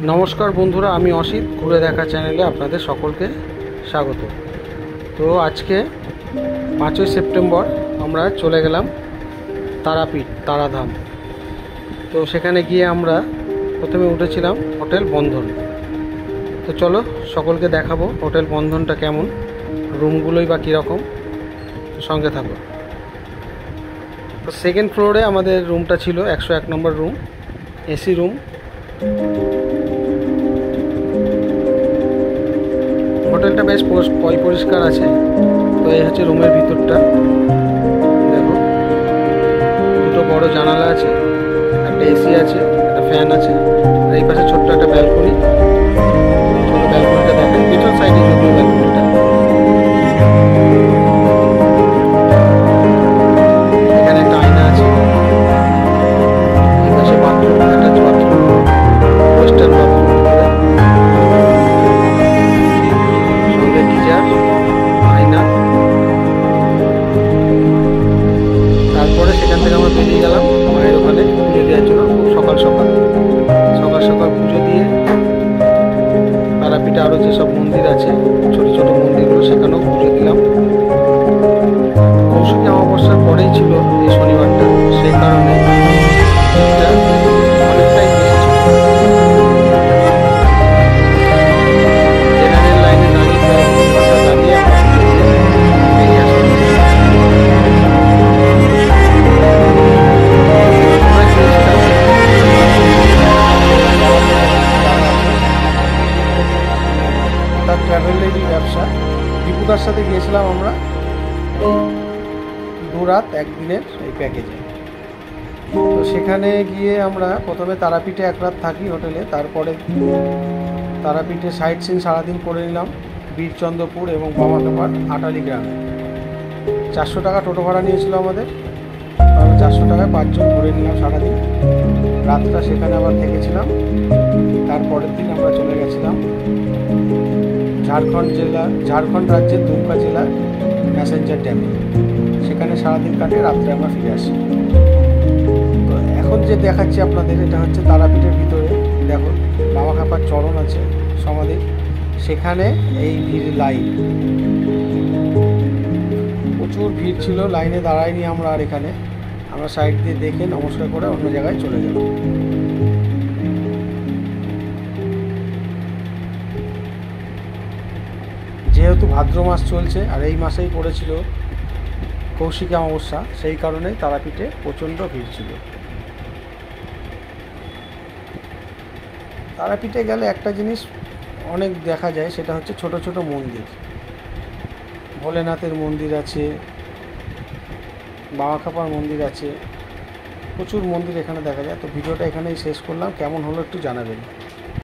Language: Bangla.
নমস্কার বন্ধুরা, আমি অসিত ঘুরে দেখা চ্যানেলে আপনাদের সকলকে স্বাগত। তো আজকে 5ই সেপ্টেম্বর আমরা চলে গেলাম তারাপীঠ, তারাধাম। তো সেখানে গিয়ে আমরা প্রথমে উঠেছিলাম হোটেল বন্ধন। তো চলো সকলকে দেখাবো হোটেল বন্ধনটা কেমন, রুমগুলোই বা কীরকম, সঙ্গে থাকো। তো সেকেন্ড ফ্লোরে আমাদের রুমটা ছিল 101 নম্বর রুম, এসি রুম। হোটেলটা বেশ পরিষ্কার আছে। তো এই হচ্ছে রুমের ভিতরটা, দেখো দুটো বড় জানালা আছে, একটা এসি আছে, একটা ফ্যান আছে, আর এই পাশে ছোট্ট একটা ব্যালকনি। চলো ব্যালকনিটা দেখেন, পিছন সাইডে যদিও ব্যালকনিটা। এখানে একটা আয়না আছে, এই পাশে bathroom, attach bathroom, western bathroom, সঙ্গে গিজার, আয়না। তারপরে সেখান থেকে আমরা বেরিয়ে গেলাম মায়ের ওখানে পুজো দেওয়ার জন্য। খুব সকাল সকাল পুজো দিয়ে তারাপীঠে আরও যেসব মন্দির আছে, ছোট ছোট মন্দিরগুলো, সেখানেও পুজো দিলাম। কৌশিকী অমাবস্যার পরেই ছিল এই শনিবারটা, সেই কারণে ভিড়টা অনেকটাই বেশি ছিল। জেনারেল লাইনে দাঁড়িয়ে আমরা পুজো দিয়ে বেরিয়ে আসলাম। তার ট্রাভেলেরই ব্যবসা, দীপুদার সাথে গিয়েছিলাম আমরা 2 রাত 1 দিনের এই প্যাকেজে। তো সেখানে গিয়ে আমরা প্রথমে তারাপীঠে 1 রাত থাকি হোটেলে, তারপরে তারাপীঠে সাইট সিন সারাদিন করে নিলাম বীরচন্দ্রপুর এবং বামাখাপার আটালি গ্রামে। 400 টাকা টোটো ভাড়া নিয়েছিল আমাদের, আমরা 400 টাকায় 5 জন ঘুরে নিলাম সারাদিন। রাতটা সেখানে আবার থেকেছিলাম। তারপরের দিন আমরা চলে গেছিলাম ঝাড়খণ্ড রাজ্যের দুমকা জেলার প্যাসেঞ্জার ড্যামে। সেখানে সারাদিন কাটে, রাত্রে আমরা ফিরে আসি। তো এখন যে দেখাচ্ছি আপনাদের, এটা হচ্ছে তারাপীঠের ভিতরে। দেখো বামাখাপার চরণ আছে সমাধি, সেখানে এই ভিড় লাইন, প্রচুর ভিড় ছিল, লাইনে দাঁড়াইনি আমরা। আর এখানে আমরা সাইড দিয়ে দেখে নমস্কার করে অন্য জায়গায় চলে যাব। যেহেতু ভাদ্র মাস চলছে আর এই মাসেই পড়েছিল কৌশিকী অমাবস্যা, সেই কারণেই তারাপীঠে প্রচণ্ড ভিড় ছিল। তারাপীঠে গেলে একটা জিনিস অনেক দেখা যায়, সেটা হচ্ছে ছোট ছোট মন্দির। ভোলেনাথের মন্দির আছে, বামাখাপার মন্দির আছে, প্রচুর মন্দির এখানে দেখা যায়। তো ভিডিওটা এখানেই শেষ করলাম, কেমন হলো একটু জানাবেন।